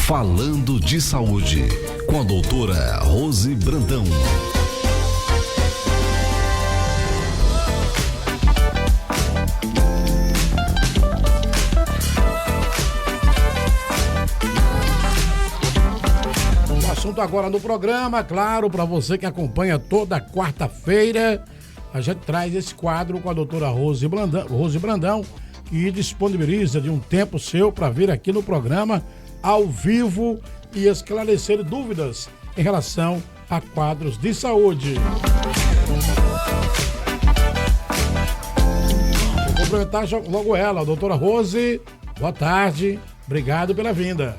Falando de Saúde, com a doutora Rose Brandão. O assunto agora no programa, claro, para você que acompanha toda quarta-feira, a gente traz esse quadro com a doutora Rose Brandão, que disponibiliza de um tempo seu para vir aqui no programa ao vivo e esclarecer dúvidas em relação a quadros de saúde. Vou cumprimentar logo ela, a doutora Rose. Boa tarde, obrigado pela vinda.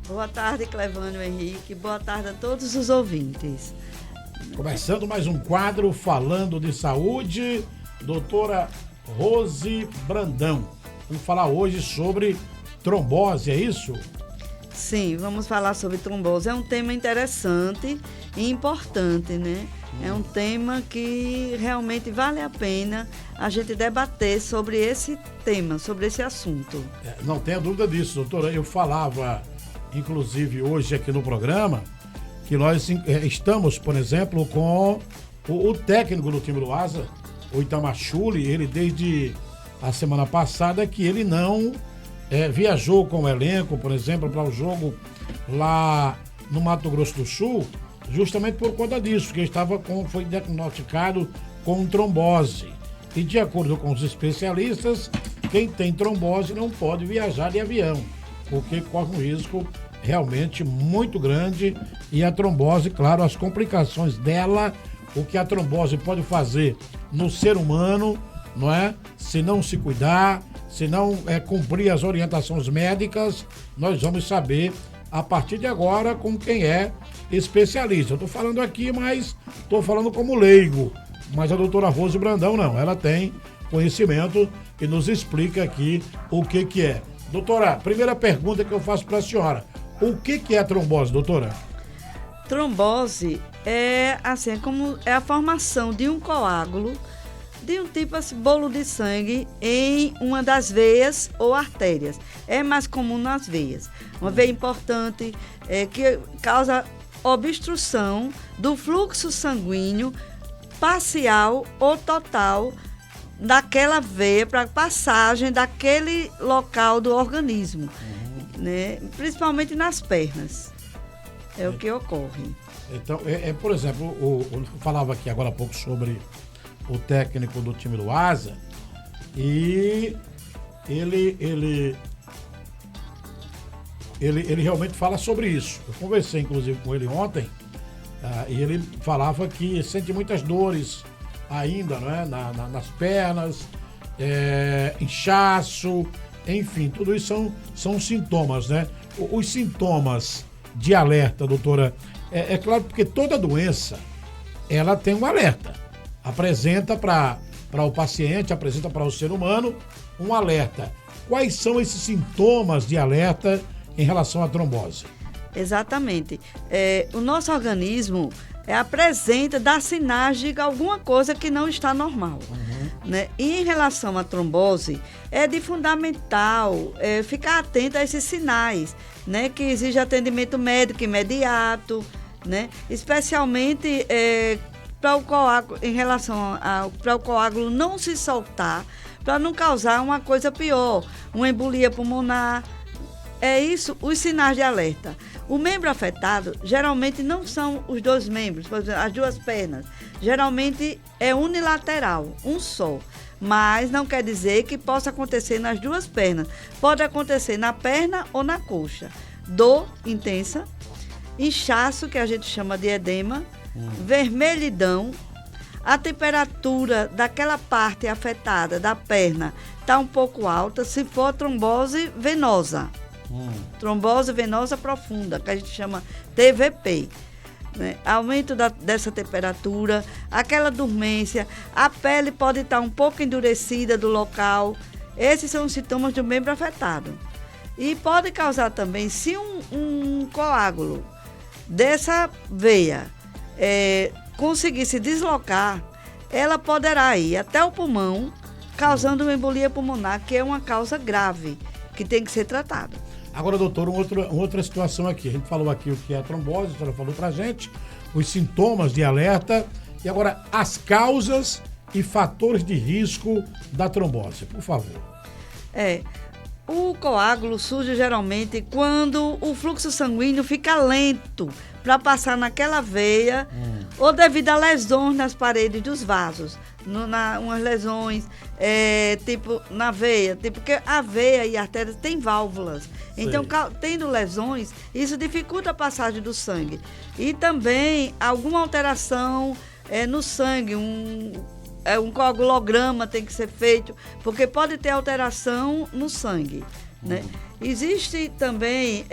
Boa tarde, Clevânio Henrique. Boa tarde a todos os ouvintes. Começando mais um quadro Falando de Saúde, doutora Rose Brandão. Vamos falar hoje sobre trombose, é isso? Sim, vamos falar sobre trombose. É um tema interessante e importante, né? É um tema que realmente vale a pena a gente debater sobre esse tema, sobre esse assunto. Não tenha dúvida disso, doutora. Eu falava, inclusive, hoje aqui no programa, que nós estamos, por exemplo, com o técnico do time do Asa, o Itamachule, ele desde a semana passada que ele não viajou com o elenco, por exemplo, para o jogo lá no Mato Grosso do Sul, justamente por conta disso, que foi diagnosticado com trombose. E de acordo com os especialistas, quem tem trombose não pode viajar de avião, porque corre um risco realmente muito grande. E a trombose, claro, as complicações dela, o que a trombose pode fazer no ser humano, não é? Se não se cuidar, se não cumprir as orientações médicas, nós vamos saber a partir de agora com quem é especialista. Eu estou falando aqui, mas estou falando como leigo. Mas a doutora Rose Brandão não, ela tem conhecimento e nos explica aqui o que é. Doutora, primeira pergunta que eu faço para a senhora. O que é a trombose, doutora? Trombose é assim, como é a formação de um coágulo, de um tipo assim, bolo de sangue em uma das veias ou artérias. É mais comum nas veias. Uma veia importante que causa obstrução do fluxo sanguíneo parcial ou total daquela veia para passagem daquele local do organismo, né? Principalmente nas pernas. É o que ocorre. Então, por exemplo, eu falava aqui agora há pouco sobre o técnico do time do Asa, e ele realmente fala sobre isso. Eu conversei, inclusive, com ele ontem, e ele falava que sente muitas dores ainda, né, nas pernas, inchaço, enfim, tudo isso são sintomas, né? Os sintomas de alerta, doutora, é claro, porque toda doença, ela tem um alerta. Apresenta para o paciente, apresenta para o ser humano um alerta. Quais são esses sintomas de alerta em relação à trombose? Exatamente. O nosso organismo dá sinais de alguma coisa que não está normal. Né? E em relação à trombose, é de fundamental ficar atento a esses sinais, né? Que exige atendimento médico imediato, né? Especialmente para o coágulo, em relação para o coágulo não se soltar, para não causar uma coisa pior, uma embolia pulmonar. É isso, os sinais de alerta. O membro afetado geralmente não são os dois membros, por exemplo, as duas pernas. Geralmente é unilateral, um só. Mas não quer dizer que possa acontecer nas duas pernas. Pode acontecer na perna ou na coxa. Dor intensa, inchaço, que a gente chama de edema, vermelhidão, a temperatura daquela parte afetada da perna está um pouco alta, se for trombose venosa. Trombose venosa profunda, que a gente chama TVP. Né? Aumento dessa temperatura, aquela dormência, a pele pode estar um pouco endurecida do local. Esses são os sintomas do membro afetado. E pode causar também, se um coágulo dessa veia conseguir se deslocar, ela poderá ir até o pulmão, causando uma embolia pulmonar, que é uma causa grave, que tem que ser tratada. Agora, doutor, uma outra situação aqui. A gente falou aqui o que é a trombose, a senhora falou pra gente, os sintomas de alerta, e agora as causas e fatores de risco da trombose, por favor. O coágulo surge geralmente quando o fluxo sanguíneo fica lento para passar naquela veia ou devido a lesões nas paredes dos vasos. Umas lesões, tipo na veia, porque a veia e a artéria têm válvulas. Então, tendo lesões, isso dificulta a passagem do sangue. E também alguma alteração no sangue, um coagulograma tem que ser feito, porque pode ter alteração no sangue, né? Existe também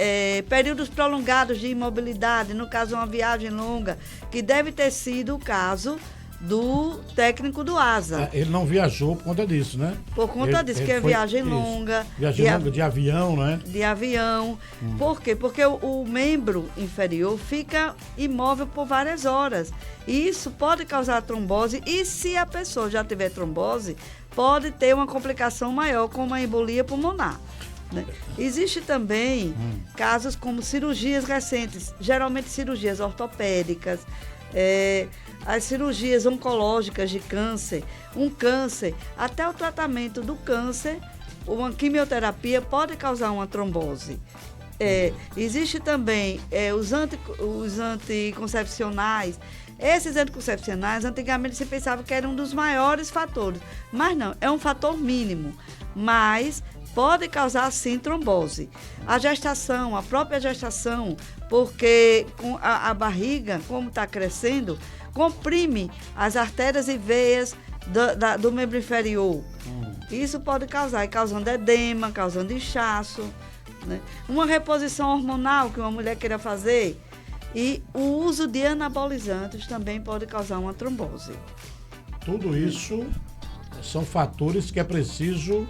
períodos prolongados de imobilidade, no caso uma viagem longa, que deve ter sido o caso do técnico do ASA. Ele não viajou por conta disso, né? Por conta disso, que é viagem longa. Viagem longa de avião, né? De avião. Por quê? Porque o membro inferior fica imóvel por várias horas. E isso pode causar trombose. E se a pessoa já tiver trombose, pode ter uma complicação maior, como a embolia pulmonar, né? Existe também casos como cirurgias recentes, geralmente cirurgias ortopédicas, as cirurgias oncológicas de câncer, até o tratamento do câncer, uma quimioterapia pode causar uma trombose. Existe também os anticoncepcionais. Esses anticoncepcionais, antigamente se pensava que eram um dos maiores fatores, mas não, é um fator mínimo, mas pode causar sim trombose. A própria gestação, porque a barriga, como está crescendo, comprime as artérias e veias do membro inferior. Isso pode causar, causando edema, causando inchaço, né? Uma reposição hormonal que uma mulher queira fazer, e o uso de anabolizantes também pode causar uma trombose. Tudo isso são fatores que é preciso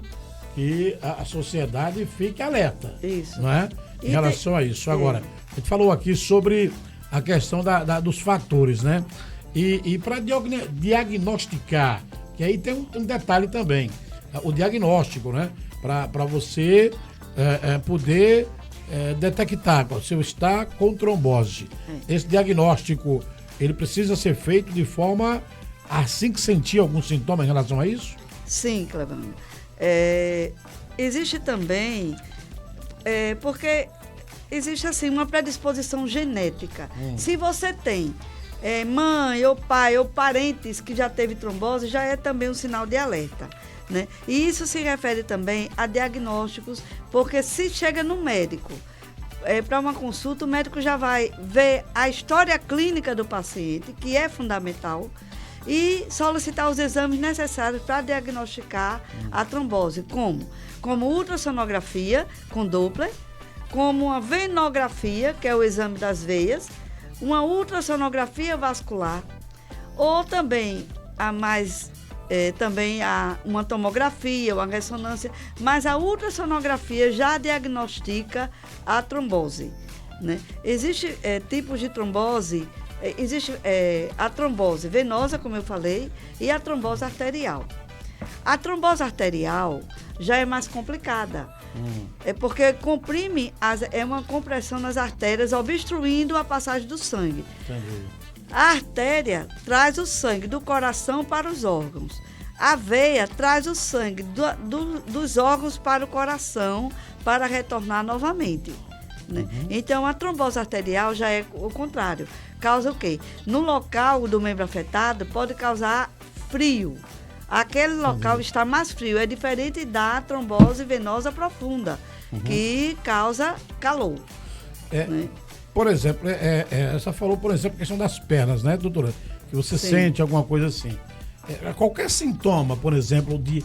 que a sociedade fique alerta. Isso. Não é? Em relação a isso. Agora, a gente falou aqui sobre a questão dos fatores, né? E para diagnosticar, que aí tem um detalhe também, o diagnóstico, né? Para você poder detectar se você está com trombose. Esse diagnóstico, ele precisa ser feito de forma assim que sentir algum sintoma em relação a isso? Sim, Clevão. Existe também, porque existe assim uma predisposição genética. Se você tem mãe ou pai ou parentes que já teve trombose, já é também um sinal de alerta, né? E isso se refere também a diagnósticos, porque se chega no médico para uma consulta, o médico já vai ver a história clínica do paciente, que é fundamental, e solicitar os exames necessários para diagnosticar a trombose, como ultrassonografia com Doppler, como uma venografia, que é o exame das veias, uma ultrassonografia vascular, ou também uma tomografia, uma ressonância, mas a ultrassonografia já diagnostica a trombose, né? Existem tipos de trombose. Existe a trombose venosa, como eu falei, e a trombose arterial. A trombose arterial já é mais complicada. Porque comprime, é uma compressão nas artérias, obstruindo a passagem do sangue. Entendi. A artéria traz o sangue do coração para os órgãos. A veia traz o sangue dos órgãos para o coração, para retornar novamente, né? Então, a trombose arterial já é o contrário. Causa o quê? No local do membro afetado, pode causar frio. Aquele local está mais frio. É diferente da trombose venosa profunda, que causa calor. Né? Por exemplo, você falou, por exemplo, a questão das pernas, né, doutora? Que você sente alguma coisa assim. Qualquer sintoma, por exemplo, de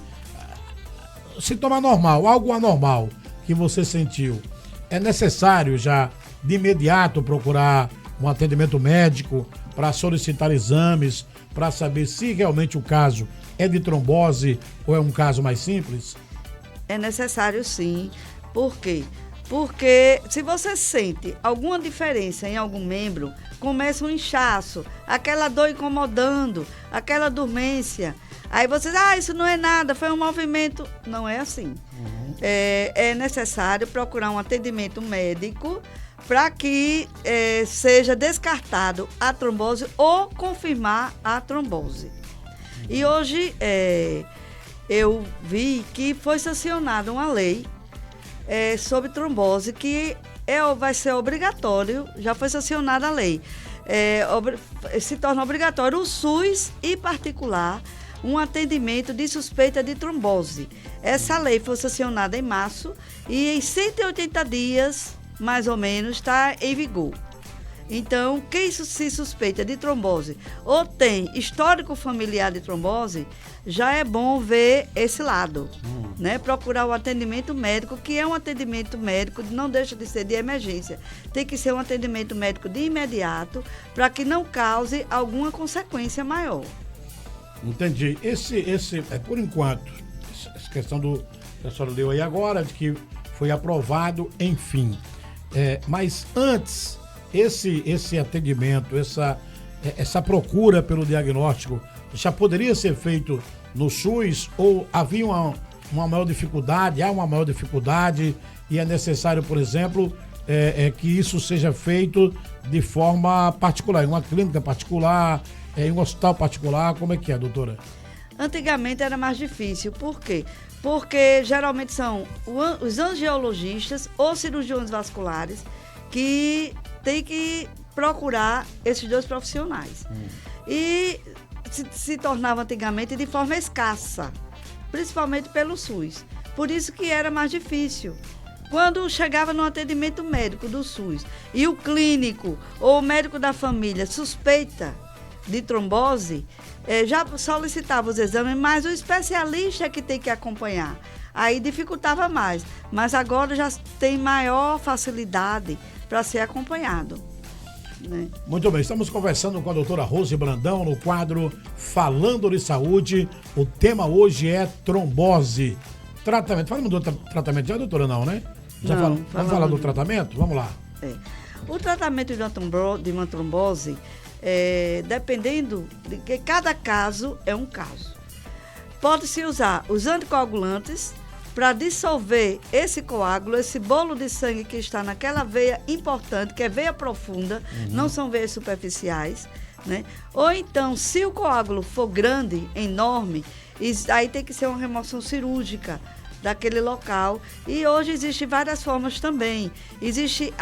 sintoma normal, algo anormal que você sentiu, é necessário já de imediato procurar um atendimento médico para solicitar exames, para saber se realmente o caso é de trombose ou é um caso mais simples? É necessário sim. Por quê? Porque se você sente alguma diferença em algum membro, começa um inchaço, aquela dor incomodando, aquela dormência. Aí você diz, isso não é nada, foi um movimento. Não é assim. é necessário procurar um atendimento médico para que seja descartado a trombose ou confirmar a trombose. E hoje eu vi que foi sancionada uma lei sobre trombose que vai ser obrigatório, já foi sancionada a lei. Se torna obrigatório o SUS e particular um atendimento de suspeita de trombose. Essa lei foi sancionada em março e em 180 dias, mais ou menos, está em vigor. Então, quem se suspeita de trombose ou tem histórico familiar de trombose, já é bom ver esse lado, né? Procurar o atendimento médico, que é um atendimento médico, não deixa de ser de emergência. Tem que ser um atendimento médico de imediato, para que não cause alguma consequência maior. Entendi. Por enquanto, essa questão que a senhora leu aí agora, de que foi aprovado, enfim. Mas antes, esse atendimento, essa procura pelo diagnóstico, já poderia ser feito no SUS ou havia uma maior dificuldade, há uma maior dificuldade e é necessário, por exemplo, que isso seja feito de forma particular, em uma clínica particular, em um hospital particular, como é que é, doutora? Antigamente era mais difícil, por quê? Porque geralmente são os angiologistas ou cirurgiões vasculares que tem que procurar esses dois profissionais. E se tornava antigamente de forma escassa, principalmente pelo SUS. Por isso que era mais difícil. Quando chegava no atendimento médico do SUS e o clínico ou o médico da família suspeita de trombose, já solicitava os exames, mas o especialista é que tem que acompanhar. Aí dificultava mais. Mas agora já tem maior facilidade para ser acompanhado. Né? Muito bem, estamos conversando com a doutora Rose Brandão no quadro Falando de Saúde. O tema hoje é trombose. Tratamento. Falamos do tratamento já, doutora? Não, né? Já Não, vamos falar do tratamento? Vamos lá. O tratamento de uma trombose, dependendo de que cada caso é um caso. Pode-se usar os anticoagulantes para dissolver esse coágulo, esse bolo de sangue que está naquela veia importante, que é veia profunda, não são veias superficiais, né? Ou então, se o coágulo for grande, enorme, aí tem que ser uma remoção cirúrgica daquele local. E hoje existem várias formas também. Existe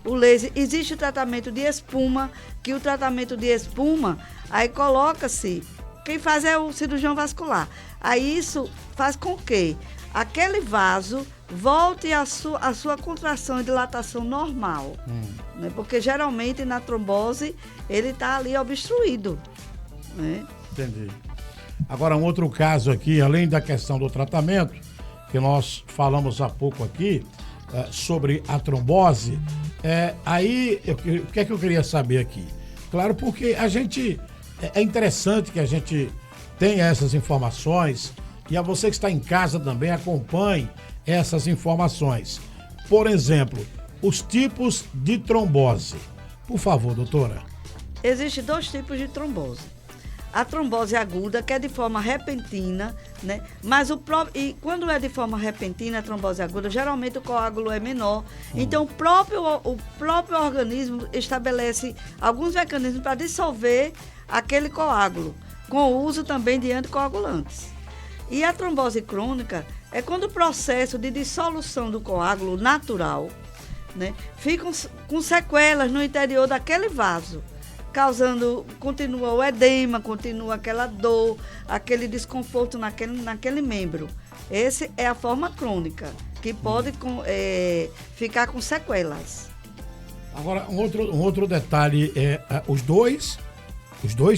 o laser, existe o tratamento de espuma, que o tratamento de espuma, aí coloca-se, quem faz é o cirurgião vascular. Aí isso faz com que aquele vaso volte à sua contração e dilatação normal. Né? Porque geralmente na trombose ele está ali obstruído. Né? Entendi. Agora, um outro caso aqui, além da questão do tratamento, que nós falamos há pouco aqui, sobre a trombose, o que é que eu queria saber aqui? Claro, porque é interessante que a gente tenha essas informações e a você que está em casa também acompanhe essas informações. Por exemplo, os tipos de trombose. Por favor, doutora. Existem dois tipos de trombose. A trombose aguda, que é de forma repentina, né? Mas e quando é de forma repentina, a trombose aguda, geralmente o coágulo é menor. Então, o próprio organismo estabelece alguns mecanismos para dissolver aquele coágulo, com o uso também de anticoagulantes. E a trombose crônica é quando o processo de dissolução do coágulo natural, né, fica com sequelas no interior daquele vaso, continua o edema, continua aquela dor, aquele desconforto naquele membro. Essa é a forma crônica, que pode ficar com sequelas. Agora, um outro detalhe os dois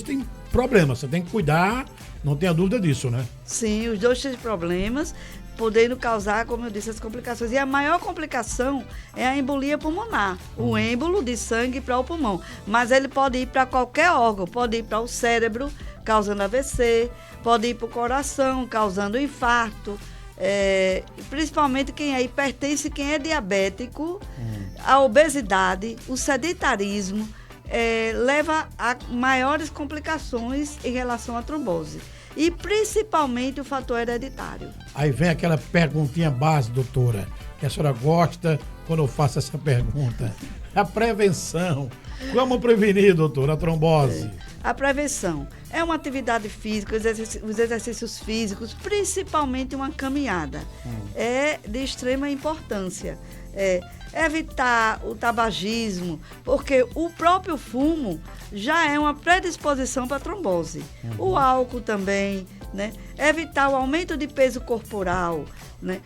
têm problemas, você tem que cuidar, não tenha dúvida disso, né? Sim, os dois têm problemas, podendo causar, como eu disse, as complicações. E a maior complicação é a embolia pulmonar, o êmbolo de sangue para o pulmão. Mas ele pode ir para qualquer órgão, pode ir para o cérebro, causando AVC, pode ir para o coração, causando infarto. Principalmente quem é hipertenso, quem é diabético, a obesidade, o sedentarismo, leva a maiores complicações em relação à trombose. e principalmente o fator hereditário. Aí vem aquela perguntinha base, doutora, que a senhora gosta quando eu faço essa pergunta. A prevenção. Como prevenir, doutora, a trombose? A prevenção é uma atividade física, os exercícios físicos, principalmente uma caminhada, é de extrema importância. Evitar o tabagismo, porque o próprio fumo já é uma predisposição para trombose. O álcool também, né? Evitar o aumento de peso corporal, né?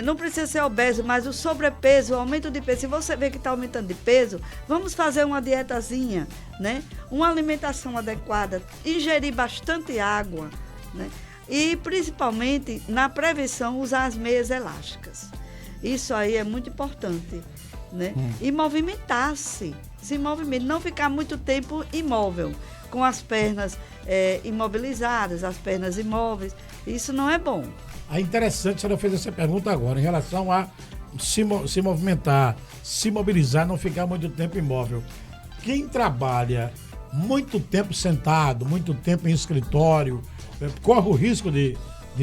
Não precisa ser obeso, mas o sobrepeso, o aumento de peso. Se você vê que está aumentando de peso, vamos fazer uma dietazinha, né? Uma alimentação adequada, ingerir bastante água, né? E principalmente na prevenção usar as meias elásticas. Isso aí é muito importante, né? E movimentar-se, se movimentar, não ficar muito tempo imóvel, com as pernas imobilizadas, as pernas imóveis. Isso não é bom. É interessante, a senhora fez essa pergunta agora, em relação a se movimentar, se mobilizar, não ficar muito tempo imóvel. Quem trabalha muito tempo sentado, muito tempo em escritório, corre o risco de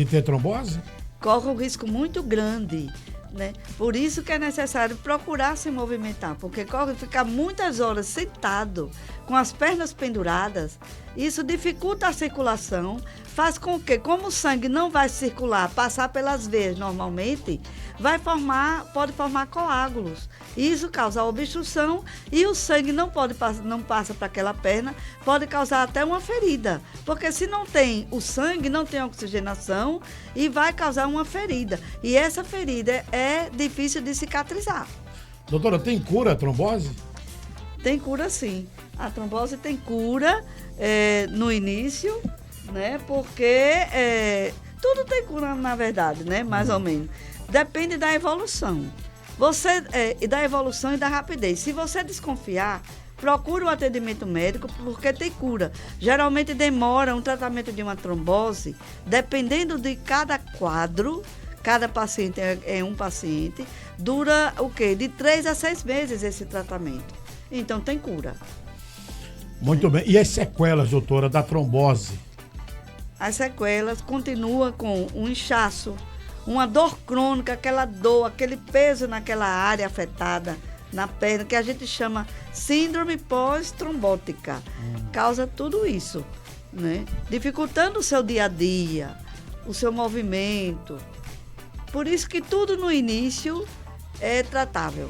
ter trombose? Corre um risco muito grande, né? Por isso que é necessário procurar se movimentar, porque ficar muitas horas sentado, com as pernas penduradas, isso dificulta a circulação, faz com que, como o sangue não vai circular, passar pelas veias normalmente, pode formar coágulos. Isso causa obstrução e o sangue não passa para aquela perna, pode causar até uma ferida, porque se não tem o sangue, não tem oxigenação e vai causar uma ferida. E essa ferida é difícil de cicatrizar. Doutora, tem cura a trombose? Tem cura, sim. A trombose tem cura no início, né? Porque tudo tem cura, na verdade, né? Mais ou menos. Depende da evolução. Da evolução e da rapidez. Se você desconfiar, procure um atendimento médico, porque tem cura. Geralmente demora um tratamento de uma trombose, dependendo de cada quadro, cada paciente é um paciente, dura o quê? De 3 a 6 meses esse tratamento. Então tem cura. Muito bem. E as sequelas, doutora, da trombose? As sequelas continuam com um inchaço, uma dor crônica, aquela dor, aquele peso naquela área afetada, na perna, que a gente chama síndrome pós-trombótica. Causa tudo isso, né? Dificultando o seu dia a dia, o seu movimento. Por isso que tudo no início é tratável.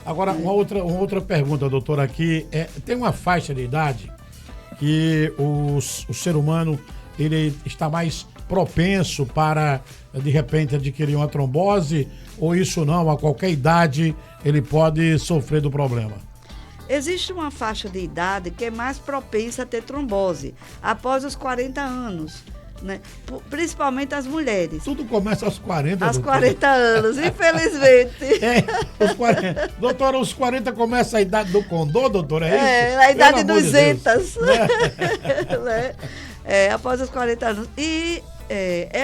Agora, uma outra pergunta, doutora, aqui. Tem uma faixa de idade que o ser humano ele está mais propenso para, de repente, adquirir uma trombose, ou isso não, a qualquer idade ele pode sofrer do problema? Existe uma faixa de idade que é mais propensa a ter trombose, após os 40 anos. Né? Principalmente as mulheres. Tudo começa aos 40, aos doutora. 40 anos, infelizmente. Os 40. Doutora, os 40 começa a idade do condor, doutora? A idade dos Zetas. Né? Após os 40 anos. E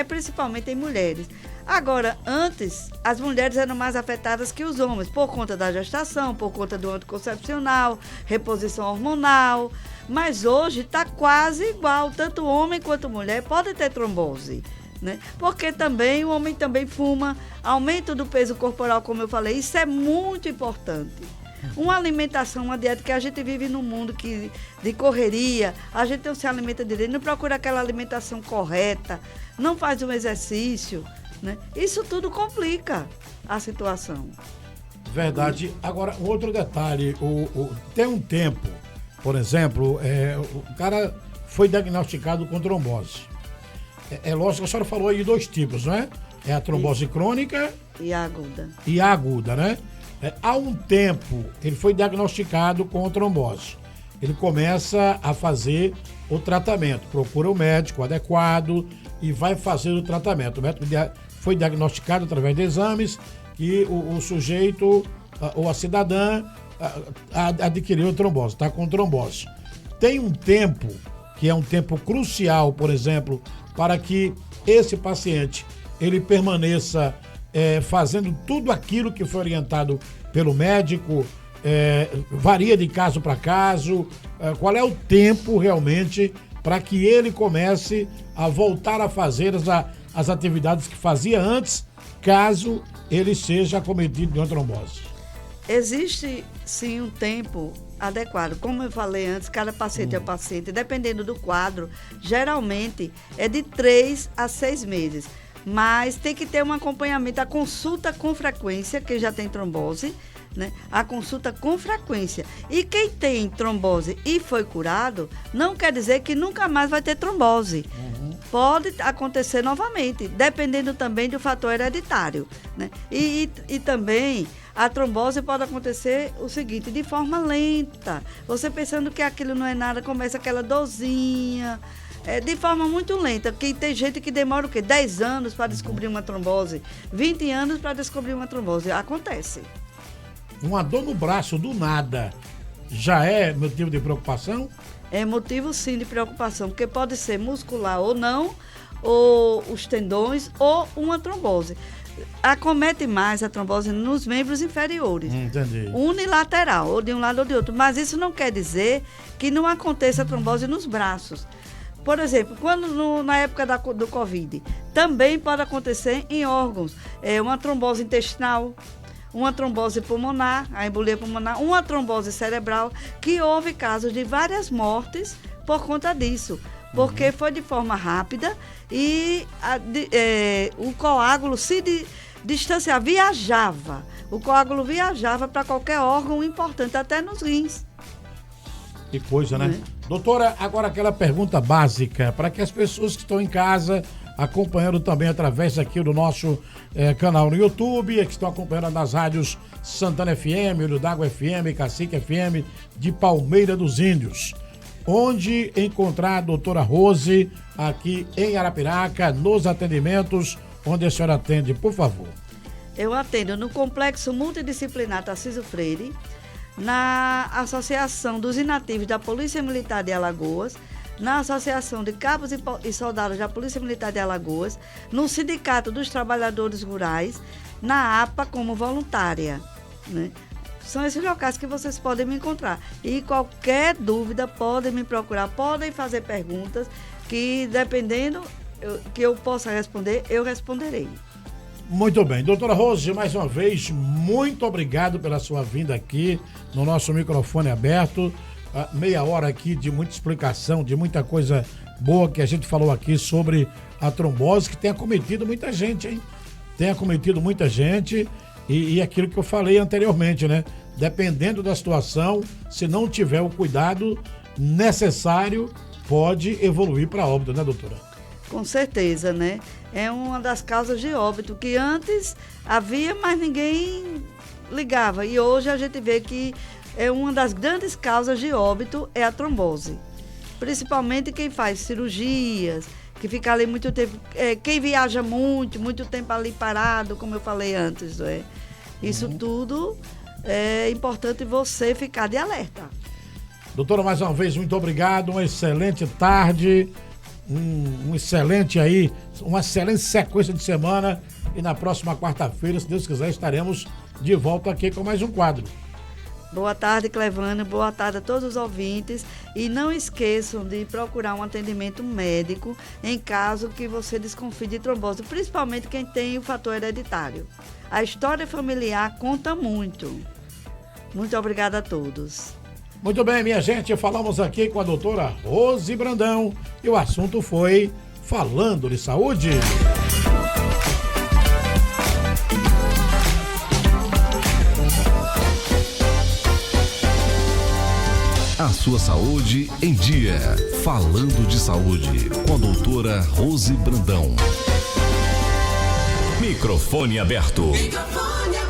principalmente em mulheres. Agora, antes, as mulheres eram mais afetadas que os homens, por conta da gestação, por conta do anticoncepcional, reposição hormonal. Mas hoje está quase igual, tanto homem quanto mulher pode ter trombose, né? Porque também o homem também fuma, aumento do peso corporal, como eu falei, isso é muito importante. Uma alimentação, uma dieta, que a gente vive num mundo de correria, a gente não se alimenta direito, não procura aquela alimentação correta, não faz um exercício, né? Isso tudo complica a situação. Verdade. Agora, um outro detalhe, tem um tempo, por exemplo, o cara foi diagnosticado com trombose. É lógico que a senhora falou aí de 2 tipos, não é? É a trombose crônica e a aguda. E a aguda, né? Há um tempo, ele foi diagnosticado com trombose. Ele começa a fazer o tratamento, procura o médico adequado e vai fazer o tratamento. O médico foi diagnosticado através de exames que o sujeito, ou a cidadã, adquiriu trombose, está com trombose. Tem um tempo, que é um tempo crucial, por exemplo, para que esse paciente ele permaneça fazendo tudo aquilo que foi orientado pelo médico, varia de caso para caso. Qual é o tempo realmente para que ele comece a voltar a fazer as atividades que fazia antes, caso ele seja acometido de uma trombose? Existe, sim, um tempo adequado. Como eu falei antes, cada paciente é paciente. Dependendo do quadro, geralmente é de 3 a 6 meses. Mas tem que ter um acompanhamento, a consulta com frequência, quem já tem trombose, né? A consulta com frequência. E quem tem trombose e foi curado, não quer dizer que nunca mais vai ter trombose. Pode acontecer novamente, dependendo também do fator hereditário, né? E também a trombose pode acontecer o seguinte, de forma lenta. Você pensando que aquilo não é nada, começa aquela dorzinha, de forma muito lenta. Que tem gente que demora o quê? 10 anos para descobrir uma trombose, 20 anos para descobrir uma trombose. Acontece. Uma dor no braço do nada já é motivo de preocupação? É motivo, sim, de preocupação, porque pode ser muscular ou não, ou os tendões, ou uma trombose. Acomete mais a trombose nos membros inferiores. Entendi. Unilateral, ou de um lado ou de outro. Mas isso não quer dizer que não aconteça a trombose nos braços. Por exemplo, na época do Covid, também pode acontecer em órgãos. Uma trombose intestinal, uma trombose pulmonar, a embolia pulmonar, uma trombose cerebral, que houve casos de várias mortes por conta disso. Porque foi de forma rápida e o coágulo se distanciava, viajava. O coágulo viajava para qualquer órgão importante, até nos rins. Que coisa, né? Doutora, agora aquela pergunta básica, para que as pessoas que estão em casa, acompanhando também através aqui do nosso canal no YouTube, que estão acompanhando nas rádios Santana FM, Olho d'Água FM, Cacique FM, de Palmeira dos Índios. Onde encontrar a doutora Rose aqui em Arapiraca, nos atendimentos, onde a senhora atende, por favor? Eu atendo no Complexo Multidisciplinar Tarcísio Freire, na Associação dos Inativos da Polícia Militar de Alagoas, na Associação de Cabos e Soldados da Polícia Militar de Alagoas, no Sindicato dos Trabalhadores Rurais, na APA como voluntária, né? São esses locais que vocês podem me encontrar. E qualquer dúvida, podem me procurar, podem fazer perguntas, que dependendo que eu possa responder, eu responderei. Muito bem. Doutora Rose, mais uma vez, muito obrigado pela sua vinda aqui no nosso microfone aberto. Meia hora aqui de muita explicação, de muita coisa boa que a gente falou aqui sobre a trombose, que tem acometido muita gente, hein? Tem acometido muita gente. E aquilo que eu falei anteriormente, né? Dependendo da situação, se não tiver o cuidado necessário, pode evoluir para óbito, né, doutora? Com certeza, né? É uma das causas de óbito, que antes havia, mas ninguém ligava. E hoje a gente vê que uma das grandes causas de óbito é a trombose. Principalmente quem faz cirurgias, que fica ali muito tempo, quem viaja muito tempo ali parado, como eu falei antes, não é? Isso tudo é importante você ficar de alerta. Doutora, mais uma vez, muito obrigado, uma excelente tarde, uma excelente sequência de semana, e na próxima quarta-feira, se Deus quiser, estaremos de volta aqui com mais um quadro. Boa tarde, Clevânia. Boa tarde a todos os ouvintes. E não esqueçam de procurar um atendimento médico em caso que você desconfie de trombose, principalmente quem tem o fator hereditário. A história familiar conta muito. Muito obrigada a todos. Muito bem, minha gente. Falamos aqui com a doutora Rose Brandão e o assunto foi Falando de Saúde. A sua saúde em dia. Falando de saúde com a doutora Rose Brandão. Microfone aberto. Microfone aberto.